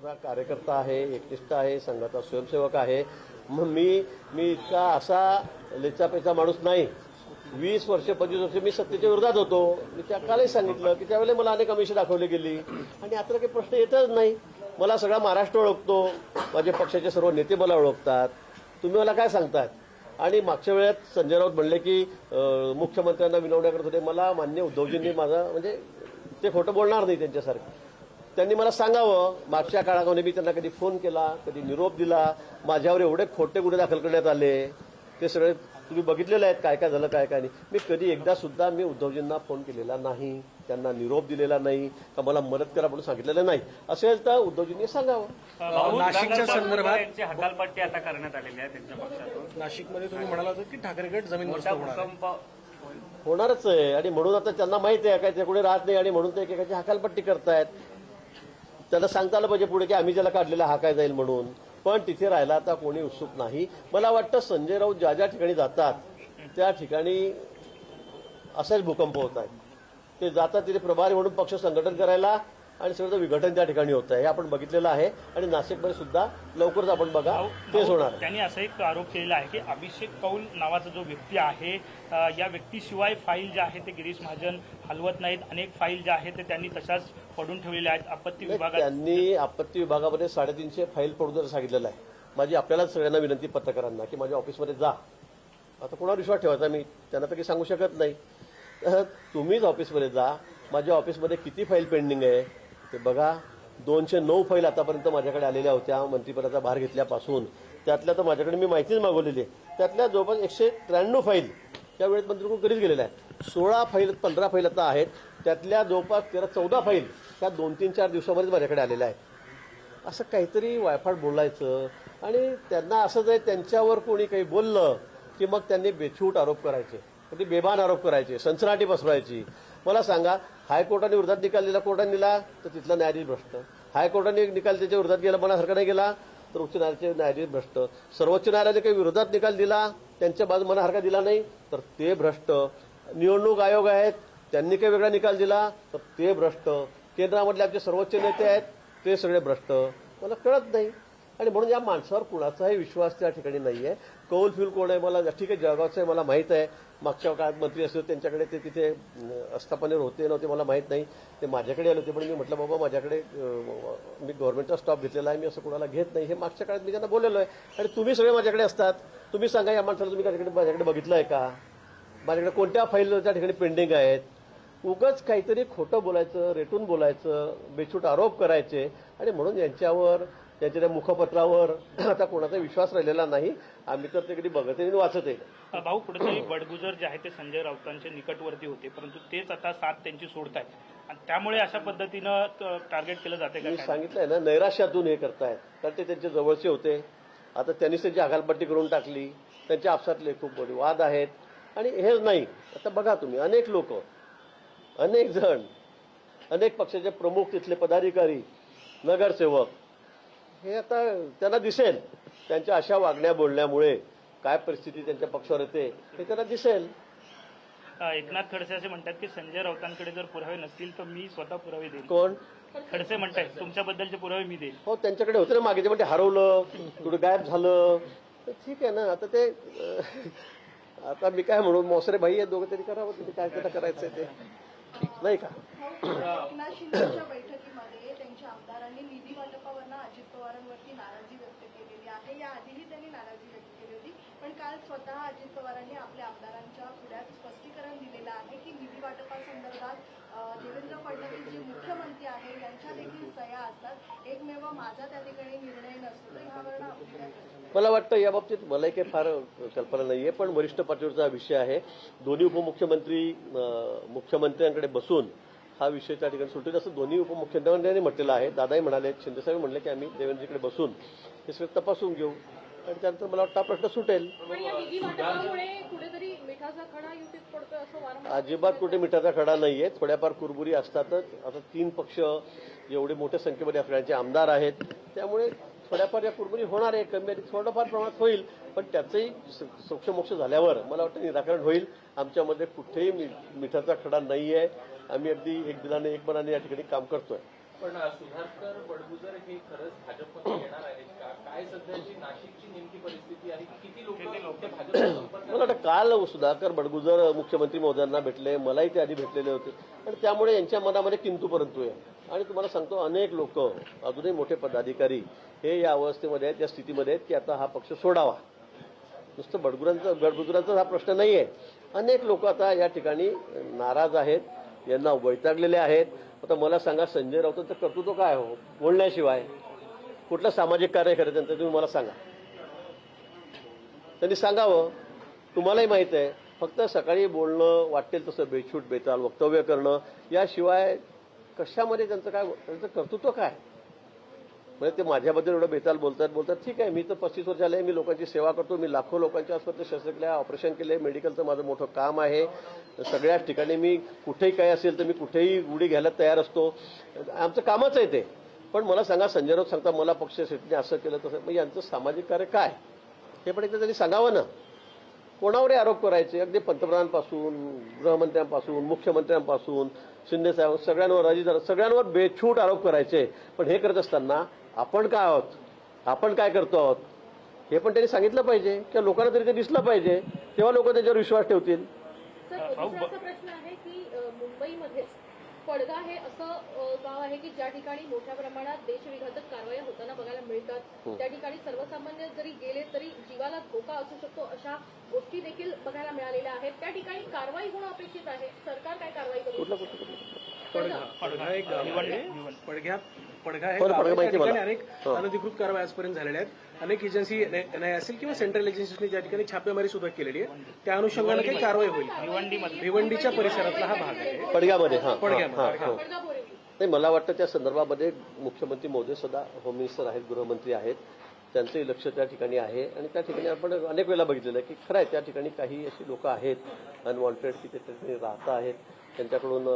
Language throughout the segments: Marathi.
संघाचा कार्यकर्ता आहे, एकनिष्ठ आहे, संघाचा स्वयंसेवक आहे. मग मी इतका असा लेचापेचा माणूस नाही. 20 वर्ष 25 वर्ष मी सत्तेच्या विरोधात होतो. मी त्या कालही सांगितलं की त्यावेळेला मला अनेक आमिषं दाखवली गेली आणि आता काही प्रश्न येतच नाही. मला सगळा महाराष्ट्र ओळखतो, माझे पक्षाचे सर्व नेते मला ओळखतात. तुम्ही मला काय सांगतात? आणि मागच्या वेळेत संजय राऊत म्हणले की मुख्यमंत्र्यांना विनवण्या करत होते. मला मान्य उद्धवजींनी माझा म्हणजे ते खोटं बोलणार नाही त्यांच्यासारखं. त्यांनी मला सांगावं मागच्या काळामध्ये मी त्यांना कधी फोन केला, कधी निरोप दिला. माझ्यावर एवढे खोटे गुन्हे दाखल करण्यात आले, ते सगळे तुम्ही बघितलेले आहेत, काय काय झालं काय काय नाही. मी कधी एकदा सुद्धा मी उद्धवजींना फोन केलेला नाही, त्यांना निरोप दिलेला नाही, का मला मदत करा म्हणून सांगितलेलं नाही. असेल तर उद्धवजींनी सांगावं. नाशिकच्या संदर्भात हकालपट्टी आता करण्यात आलेली आहे त्यांच्या पक्षातून. नाशिकमध्ये तुम्ही म्हणाला होता की ठाकरे गट जमीनग्रस्त होणार आहे. होणारच आहे आणि म्हणून आता त्यांना माहिती आहे काय ते कुठे राहत नाही आणि म्हणून ते एकेकाची हकालपट्टी करतायत. त्यांना सांगता आलं पाहिजे पुढे की आम्ही ज्याला काढलेला हा काय जाईल म्हणून. पण तिथे राहायला आता कोणी उत्सुक नाही. मला वाटतं संजय राऊत ज्या ज्या ठिकाणी जातात त्या ठिकाणी असाच भूकंप होत आहेत. ते जातात तिथे प्रभारी म्हणून पक्ष संघटन करायला आणि सगळं विघटन त्या ठिकाणी होत आहे. हे आपण बघितलेलं आहे आणि नाशिकमध्ये सुद्धा लवकरच आपण बघा तेच होणार. त्यांनी असा एक आरोप केलेला आहे की अभिषेक कौल नावाचा जो व्यक्ती आहे, या व्यक्तीशिवाय फाईल ज्या आहे ते गिरीश महाजन हलवत नाहीत. अनेक फाईल ज्या आहेत ते त्यांनी तशाच पडून ठेवलेल्या आहेत आपत्ती विभागात. त्यांनी आपत्ती विभागामध्ये 350 फाईल पडून सांगितलेलं आहे. माझी आपल्याला सगळ्यांना विनंती पत्रकारांना की माझ्या ऑफिसमध्ये जा. आता कोणावर विश्वास ठेवायचा? मी त्यांना तर काही सांगू शकत नाही. तुम्हीच ऑफिसमध्ये जा. माझ्या ऑफिसमध्ये किती फाईल पेंडिंग आहे ते बघा. 209 फाईल आतापर्यंत माझ्याकडे आलेल्या होत्या मंत्रिपदाचा भार घेतल्यापासून. त्यातल्या तर माझ्याकडे मी माहितीच मागवलेली आहे. त्यातल्या जवळपास 193 फाईल त्या वेळेत मंत्रिकडून कधीच गेलेल्या आहेत. 16 फाईल 15 फाईल आता आहेत. त्यातल्या जवळपास 13-14 फाईल त्या 2-3-4 दिवसामध्येच माझ्याकडे आलेल्या आहेत. असं काहीतरी वायफाट बोलायचं आणि त्यांना असंच आहे, त्यांच्यावर कोणी काही बोललं की मग त्यांनी बेछूट आरोप करायचे, कधी बेभान आरोप करायचे, सनसनाटी पसरवायची. मला सांगा, हायकोर्टाने विरोधात निकाल दिला, कोर्टाने दिला तर तिथला न्यायाधीश भ्रष्ट. हायकोर्टाने निकाल त्याच्या विरोधात गेला, मनासारखा नाही गेला तर उच्च न्यायालयाचे न्यायाधीश भ्रष्ट. सर्वोच्च न्यायालयाने काही विरोधात निकाल दिला, त्यांच्या बाजू मनासारखा दिला नाही तर ते भ्रष्ट. निवडणूक आयोग आहेत, त्यांनी काही वेगळा निकाल दिला तर ते भ्रष्ट. केंद्रामधले आमचे सर्वोच्च नेते आहेत ते सगळे भ्रष्ट. मला कळत नाही आणि म्हणून या माणसावर कुणाचाही विश्वास त्या ठिकाणी नाहीये. कौल फिल कोण आहे मला ठीक आहे, जळगावचं आहे मला माहीत आहे. मागच्या काळात मंत्री असतो त्यांच्याकडे ते तिथे अस्थापनेवर होते नव्हते मला माहीत नाही. ते माझ्याकडे आले होते पण मी म्हटलं बाबा माझ्याकडे मी गव्हर्नमेंटचा स्टॉप घेतलेला आहे, मी असं कोणाला घेत नाही. हे मागच्या काळात मी त्यांना बोललेलो आहे. आणि तुम्ही सगळे माझ्याकडे असतात. तुम्ही सांगा या माणसाला तुम्ही माझ्याकडे बघितलं आहे का? माझ्याकडे कोणत्या फाईल त्या ठिकाणी पेंडिंग आहेत? उगाच काहीतरी खोटं बोलायचं, रेटून बोलायचं, बेछूट आरोप करायचे आणि म्हणून यांच्यावर त्यांच्या त्या मुखपत्रावर आता कोणाचा विश्वास राहिलेला नाही. आम्ही तर ते कधी बघतही वाचतही. भाऊ, कुठेतरी बडगुजर जे आहे ते संजय राऊतांच्या निकटवर्ती होते, परंतु तेच आता साथ त्यांची सोडतायत आणि त्यामुळे अशा पद्धतीनं टार्गेट केलं जाते का? मी सांगितलंय ना, नैराश्यातून हे करतायत कारण ते त्यांचे जवळचे होते. आता त्यांनीच त्यांची हकालपट्टी करून टाकली. त्यांच्या आपसातले खूप मोठे वाद आहेत आणि हेच नाही. आता बघा तुम्ही, अनेक लोक, अनेक जण, अनेक पक्षाचे प्रमुख, तिथले पदाधिकारी, नगरसेवक, हे आता त्यांना दिसेल त्यांच्या अशा वागण्या बोलण्यामुळे काय परिस्थिती त्यांच्या पक्षावर येते हे त्यांना दिसेल. एकनाथ खडसे असे म्हणतात की संजय राऊतांकडे जर पुरावे नसतील तर मी स्वतः पुरावे देईन. कोण? खडसे म्हणतात तुमच्याबद्दलचे पुरावे मी देईन. हो, त्यांच्याकडे होते ना मागे, ते म्हणजे हरवलं, थोडं गायब झालं. तर ठीक आहे ना. आता ते आता मी काय म्हणून, मोसरे भाई आहे, दोघं तरी करावं. तुम्ही काय त्यांना करायचंय ते नाही का? एकनाथ शिंदेच्या बैठकीमध्ये त्यांच्या आमदारांनी निधी वाटपावरनं अजित पवारांवरती नाराजी व्यक्त केलेली आहे. याआधीही त्यांनी नाराजी व्यक्त केली होती, पण काल स्वतः अजित पवारांनी आपल्या आमदारांच्या पुढ्यात स्पष्टीकरण दिलेलं आहे की निधी वाटपासंदर्भात देवेंद्र फडणवीस जे मुख्यमंत्री आहे यांच्या देखील सह्या असतात. एकमेव माझा त्या ठिकाणी निर्णय नसतो. तर ह्यावरनं मला वाटतं याबाबतीत मलाही काही फार कल्पना नाहीये, पण वरिष्ठ पातळीवरचा विषय आहे. दोन्ही उपमुख्यमंत्री मुख्यमंत्र्यांकडे बसून हा विषय त्या ठिकाणी सुटेल असं दोन्ही उपमुख्यमंत्र्यांनी म्हटलेलं आहे. दादाही म्हणाले, शिंदेसाहेब म्हणले की आम्ही देवेंद्रजीकडे बसून हे सगळं तपासून घेऊ आणि त्यानंतर मला वाटतं हा प्रश्न सुटेल. अजिबात कुठे मिठाचा खडा नाहीये. थोड्याफार कुरबुरी असतातच. आता 3 पक्ष एवढे मोठ्या संख्येमध्ये असणारे आमदार आहेत, त्यामुळे थोड्याफार या कुरबुरी होणार आहे. कमी थोडंफार प्रमाणात होईल, पण त्याचंही सोक्षमोक्ष झाल्यावर मला वाटतं निराकरण होईल. आमच्यामध्ये कुठेही मिठाचा खडा नाहीये. आम्ही अगदी एक दिलाने एक मनाने या ठिकाणी काम करतोय. पण सुधाकर बडगुजर हे खरंच भाजपमध्ये येणार आहेत का? काय सध्याची नाशिकची नेमकी परिस्थिती आहे? किती लोक भाजपच्या संपर्कात? मला वाटतं काल सुधाकर बडगुजर मुख्यमंत्री महोदयांना भेटले, मलाही ते आधी भेटलेले होते आणि त्यामुळे यांच्या मनामध्ये किंतु परंतु आहे. आणि तुम्हाला सांगतो, अनेक लोक अजूनही मोठे पदाधिकारी हे या अवस्थेमध्ये आहेत, या स्थितीमध्ये आहेत की आता हा पक्ष सोडावा. नुसतं बडगुजरांचा हा प्रश्न नाही आहे. अनेक लोक आता या ठिकाणी नाराज आहेत, यांना वैतागलेले आहेत. आता मला सांगा, संजय राऊतांचं कर्तृत्व काय हो? बोलण्याशिवाय कुठलं सामाजिक कार्य करायचं त्यांचं तुम्ही मला सांगा. त्यांनी सांगावं. तुम्हालाही माहित आहे, फक्त सकाळी बोलणं, वाटेल तसं बेछूट बेताल वक्तव्य करणं, याशिवाय कशामध्ये त्यांचं कर्तृत्व काय? म्हणजे ते माझ्याबद्दल एवढं बेताल बोलतात. ठीक आहे, मी तर 35 वर्ष झाले, मी लोकांची सेवा करतो, मी लाखो लोकांच्या आसपास शस्त्रक्रिया ऑपरेशन केले, मेडिकलचं माझं मोठं काम आहे. सगळ्याच ठिकाणी मी कुठेही काय असेल तर मी कुठेही उडी घ्यायला तयार असतो. आमचं कामच आहे ते. पण मला सांगा, संजय राऊत सांगता मला पक्ष शेटने असं केलं तसं, मग यांचं सामाजिक कार्य काय हे पण एकदा त्यांनी सांगावं ना. कोणावरही आरोप करायचे, अगदी पंतप्रधानांपासून, गृहमंत्र्यांपासून, मुख्यमंत्र्यांपासून, शिंदे साहेब, सगळ्यांवर बेछूट आरोप करायचे. पण हे करत असताना आपण काय आहोत, आपण काय करतो आहोत हे पण त्यांनी सांगितलं पाहिजे किंवा लोकांना तरी ते दिसलं पाहिजे. तेव्हा लोक त्याच्यावर विश्वास ठेवतील. सर, दुसरा असा प्रश्न आहे की मुंबईमध्येच पडगा हे असं गाव आहे की ज्या ठिकाणी मोठ्या प्रमाणात देशविघातक कारवाया होताना बघायला मिळतात. त्या ठिकाणी सर्वसामान्य जरी गेले तरी जीवाला धोका असू शकतो, अशा गोष्टी देखील बघायला मिळालेल्या आहेत. त्या ठिकाणी कारवाई होणं अपेक्षित आहे. सरकार काय कारवाई करू शकतं? पडघा एक गाव आहे. पडघा हे पडघा गाव आहे. त्या माहिती मला. ठिकाणी अनेक अनधिकृत कारवाई आजपर्यंत झालेल्या आहेत. अनेक एजन्सी एनआय असेल किंवा सेंट्रल एजन्सीने ज्या ठिकाणी छापेमारी सुद्धा केलेली आहे, त्या अनुषंगाने काही कारवाई होईल. भिवंडीच्या परिसरातला हा भाग आहे. पडग्यामध्ये पडग्यामध्ये. नाही, मला वाटतं त्या संदर्भामध्ये मुख्यमंत्री महोदय सदा होम मिनिस्टर आहेत, गृहमंत्री आहेत, त्यांचंही लक्ष त्या ठिकाणी आहे. आणि त्या ठिकाणी आपण अनेक वेळेला बघितलेलं आहे की खरं आहे, त्या ठिकाणी काही अशी लोक आहेत अनवॉन्टेड की ते त्या ठिकाणी राहत आहेत. त्यांच्याकडून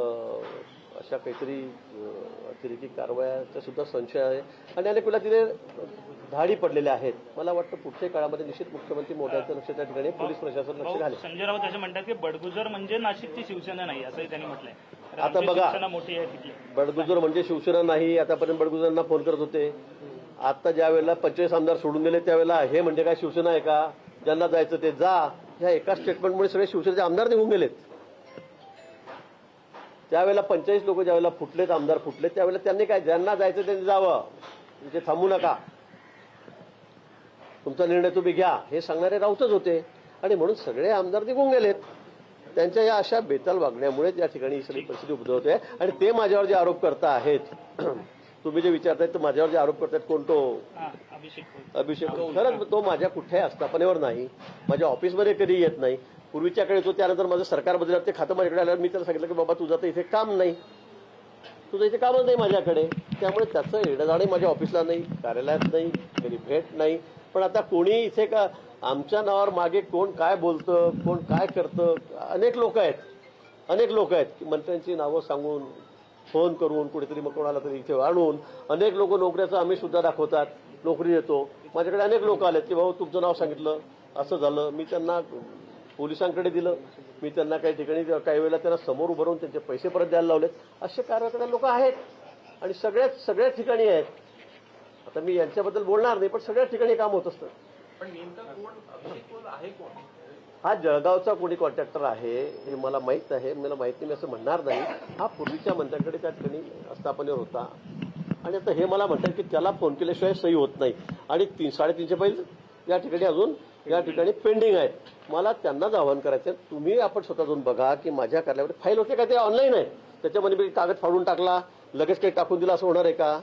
अशा काहीतरी अतिरेकी कारवायाचा सुद्धा संशय आहे आणि अनेक वेळेला तिथे धाडी पडलेल्या आहेत. मला वाटतं पुढच्या काळामध्ये निश्चित मुख्यमंत्री मोदयांचं लक्ष त्या ठिकाणी पोलीस प्रशासन लक्ष घालेल. संजय राऊत असे म्हणतात की बडगुजर म्हणजे नाशिकची शिवसेना नाही, असंही त्यांनी म्हटलंय. आता बघा, शिवसेना मोठी आहे तिथली. बडगुजर म्हणजे शिवसेना नाही. आतापर्यंत बडगुजरांना फोन करत होते. आता ज्या वेळेला 25 आमदार सोडून गेले त्यावेळेला हे म्हणजे काय शिवसेना आहे का? ज्यांना जायचं ते जा. ह्या एका स्टेटमेंटमुळे सगळे शिवसेनेचे आमदार निघून गेलेत. त्यावेळेला 45 लोक ज्यावेळेला फुटलेत, आमदार फुटले, त्यावेळेला त्यांनी काय, ज्यांना जायचं त्यांनी जावं, म्हणजे थांबू नका, तुमचा निर्णय तुम्ही घ्या, हे सांगणारे राऊतच होते. आणि म्हणून सगळे आमदार निघून गेलेत. त्यांच्या या अशा बेताल वागण्यामुळे या ठिकाणी ही सगळी परिस्थिती उद्भवते. आणि ते माझ्यावर जे आरोप करता आहेत, तुम्ही जे विचारतायत तर माझ्यावर जे आरोप करतायत, कोण तो अभिषेक, खरंच तो माझ्या कुठल्याही आस्थापनेवर नाही, माझ्या ऑफिसमध्ये कधी येत नाही. पूर्वीच्या काळी तो, त्यानंतर माझं सरकार बदललं, ते खातं माझ्याकडे आल्यावर मी त्याला सांगितलं की बाबा तुझं तर इथे काम नाही, तुझं इथे कामच नाही माझ्याकडे. त्यामुळे त्याचं येणं माझ्या ऑफिसला नाही, कार्यालयात नाही, कधी भेट नाही. पण आता कोणी इथे का आमच्या नावावर मागे कोण काय बोलतं, कोण काय करतं, अनेक लोक आहेत की मंत्र्यांची नावं सांगून, फोन करून, कुठेतरी मग कोणाला तरी इथे आणून, अनेक लोक नोकऱ्याचं आम्ही सुद्धा दाखवतात, नोकरी देतो. माझ्याकडे अनेक लोक आलेत की भाऊ तुमचं नाव सांगितलं, असं झालं. मी त्यांना पोलिसांकडे दिलं, मी त्यांना काही ठिकाणी काही वेळेला त्यांना समोर उभं राहून त्यांचे पैसे परत द्यायला लावलेत. असे कारवाई करणारे लोक आहेत आणि सगळ्याच ठिकाणी आहेत. आता मी यांच्याबद्दल बोलणार नाही, पण सगळ्याच ठिकाणी काम होत असतं. पण नेमका कोण अभिषेक कोल आहे कोण? हा जळगावचा कोणी कॉन्ट्रॅक्टर आहे हे मला माहीत आहे. मला माहित नाही, मी असं म्हणणार नाही. हा पूर्वीच्या मंत्र्यांकडे त्या ठिकाणी आस्थापनेवर होता आणि आता हे मला म्हणतात की त्याला फोन केल्याशिवाय सही होत नाही. आणि 3-350 फाईल या ठिकाणी अजून या ठिकाणी पेंडिंग आहेत. मला त्यांनाच आवाहन करायचं, तुम्ही आपण स्वतः जाऊन बघा की माझ्या कार्यालयावर फाईल होते का, ते ऑनलाईन आहे, त्याच्यामध्ये मी कागद फाडून टाकला लगेच काही टाकून दिला असं होणार आहे का?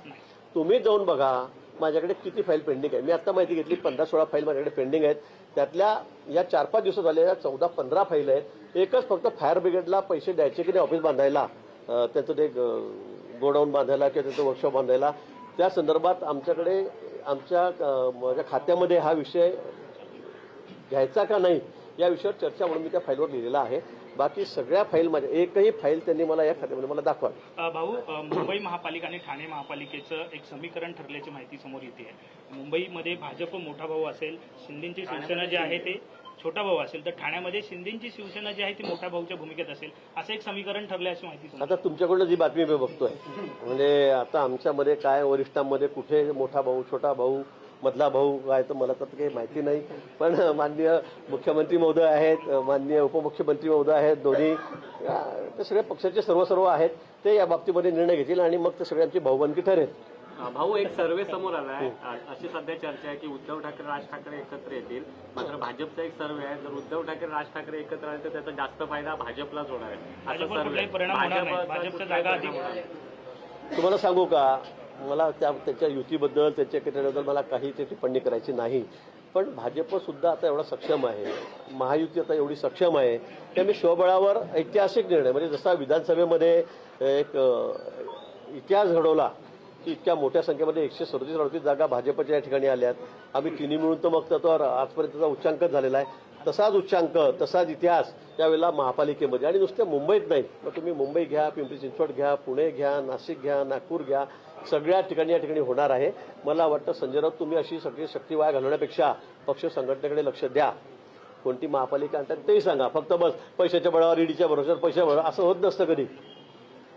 तुम्ही जाऊन बघा माझ्याकडे किती फाईल पेंडिंग आहे. मी आता माहिती घेतली 15-16 फाईल माझ्याकडे पेंडिंग आहेत. त्यातल्या या 4-5 दिवसात आलेल्या 14-15 फाईल आहेत. एकच फक्त फायर ब्रिगेडला पैसे द्यायचे की नाही ऑफिस बांधायला, त्यांचं ते गोडाऊन बांधायला किंवा त्यांचं वर्कशॉप बांधायला, त्या संदर्भात आमच्याकडे माझ्या खात्यामध्ये हा विषय घ्यायचा का नाही या विषयावर चर्चा म्हणून मी त्या फाईलवर लिहिलेला आहे. बाकी सगळ्या फाईल माझ्या, एकही फाईल त्यांनी मला या खात्यामध्ये मला दाखवा. भाऊ, मुंबई महापालिका आणि ठाणे महापालिकेचं एक समीकरण ठरल्याची माहिती समोर येते आहे. मुंबईमध्ये भाजप मोठा भाऊ असेल, शिंदेची शिवसेना जी आहे ते छोटा भाऊ असेल तर ठाण्यामध्ये शिंदेची शिवसेना जी आहे ती मोठ्या भाऊच्या भूमिकेत असेल असं एक समीकरण ठरलं अशी माहिती समजते. आता तुमच्याकडनं जी बातमी मी बघतोय म्हणजे आता आमच्यामध्ये काय वरिष्ठांमध्ये कुठे मोठा भाऊ छोटा भाऊ मधला भाऊ काय तर मला तर काही माहिती नाही. पण माननीय मुख्यमंत्री महोदय आहेत, माननीय उपमुख्यमंत्री महोदय आहेत, दोन्ही ते सगळे पक्षाचे सर्व आहेत. ते या बाबतीमध्ये निर्णय घेतील आणि मग ते सगळ्यांची भाऊबंदी ठरेल. भाऊ, एक सर्वे समोर आला आहे. अशी सध्या चर्चा आहे की उद्धव ठाकरे राज ठाकरे एकत्र येतील. मात्र भाजपचा एक सर्वे आहे, जर उद्धव ठाकरे राज ठाकरे एकत्र आले तर त्याचा जास्त फायदा भाजपलाच होणार आहे. भाजपवर कुठलाही परिणाम होणार नाही. भाजपच्या जागा अधिक तुम्हाला सांगू का, मला त्याच्या युतीबद्दल त्याच्या केटरीबद्दल मला काही ते टिप्पणी करायची नाही. पण भाजप सुद्धा आता एवढा सक्षम आहे, महायुती आता एवढी सक्षम आहे की आम्ही स्वबळावर ऐतिहासिक निर्णय म्हणजे जसा विधानसभेमध्ये एक इतिहास घडवला की इतक्या मोठ्या संख्येमध्ये 137 जागा भाजपच्या या ठिकाणी आल्यात. आम्ही तिन्ही मिळून तर मग तर आजपर्यंतचा उच्चांकच झालेला आहे. तसाच उच्चांक तसाच इतिहास त्यावेळेला महापालिकेमध्ये आणि नुसत्या मुंबईत नाही, मग तुम्ही मुंबई घ्या, पिंपरी चिंचवड घ्या, पुणे घ्या, नाशिक घ्या, नागपूर घ्या, सगळ्या ठिकाणी या ठिकाणी होणार आहे. मला वाटतं संजय राऊत, तुम्ही अशी सगळी शक्ती वाया घालवण्यापेक्षा पक्ष संघटनेकडे लक्ष द्या. कोणती महापालिका आणतात तेही सांगा. फक्त बस पैशाच्या बळावर ईडीच्या भरोश्यावर पैशा बळावर असं होत नसतं कधी.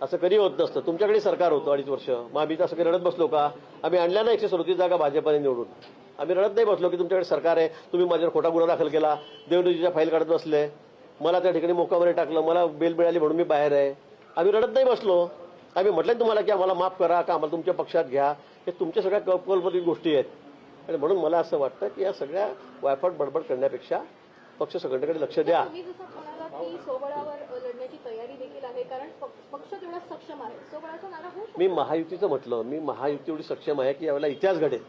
असं कधी होत नसतं. तुमच्याकडे सरकार होतं 2.5 वर्ष, मग आम्ही असं काही रडत बसलो का? आम्ही आणल्या ना 137 जागा भाजपने निवडून. आम्ही रडत नाही बसलो की तुमच्याकडे सरकार आहे, तुम्ही माझ्यावर खोटा गुन्हा दाखल केला, देवनीजीच्या फाईल काढत बसले, मला त्या ठिकाणी मोकामध्ये टाकलं, मला बेल मिळाली म्हणून मी बाहेर आहे. आम्ही रडत नाही बसलो. आम्ही म्हटलं तुम्हाला की आम्हाला माफ करा का आम्हाला तुमच्या पक्षात घ्या. हे तुमच्या सगळ्या कपकलमधील गोष्टी आहेत. आणि म्हणून मला असं वाटतं की या सगळ्या वायफट बडबड करण्यापेक्षा पक्ष संघटनेकडे लक्ष द्या. तुम्ही जसं म्हणालात की स्वबळावर लढण्याची तयारी देखील आहे, कारण पक्ष तेवढा सक्षम आहे, स्वबळाचा नारा होऊ शकतो. मी महायुतीचं म्हटलं, मी महायुती एवढी सक्षम आहे की यावेळेला इतिहास घडेल.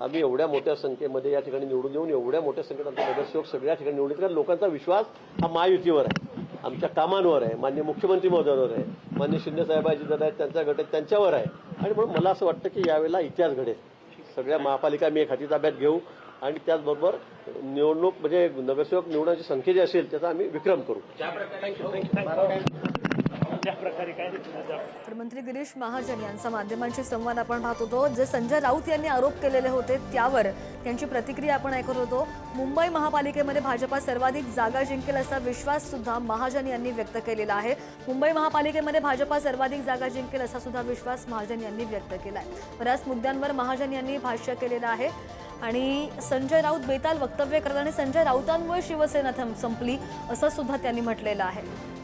आम्ही एवढ्या मोठ्या संख्येमध्ये या ठिकाणी निवडून येऊन एवढ्या मोठ्या संख्येत आमचे नगरसेवक सगळ्या ठिकाणी निवडून येतात. कारण लोकांचा विश्वास हा महायुतीवर आहे, आमच्या कामांवर आहे, माननीय मुख्यमंत्री महोदयांवर आहे, माननीय शिंदे साहेबांची जर आहेत त्यांचा गट आहे त्यांच्यावर आहे. आणि म्हणून मला असं वाटतं की यावेळेला इतिहास घडेल. सगळ्या महापालिका मी एक हाती ताब्यात घेऊ आणि त्याचबरोबर निवडणूक म्हणजे नगरसेवक निवडण्याची संख्या जी असेल त्याचा आम्ही विक्रम करू. तर मंत्री गिरीश महाजन यांचा माध्यमांशी संवाद आपण पाहत होतो. जे संजय राऊत यांनी आरोप केलेले होते त्यावर त्यांची प्रतिक्रिया आपण ऐकत होतो. मुंबई महापालिकेमध्ये भाजपा सर्वाधिक जागा जिंकेल असा विश्वास सुद्धा महाजन यांनी व्यक्त केलेला आहे. मुंबई महापालिकेमध्ये भाजपा सर्वाधिक जागा जिंकेल असा सुद्धा विश्वास महाजन यांनी व्यक्त केला आहे. बऱ्याच मुद्द्यांवर महाजन यांनी भाष्य केलेलं आहे आणि संजय राऊत बेताल वक्तव्य करतात आणि संजय राऊतांमुळे शिवसेना संपली असं सुद्धा त्यांनी म्हटलेलं आहे.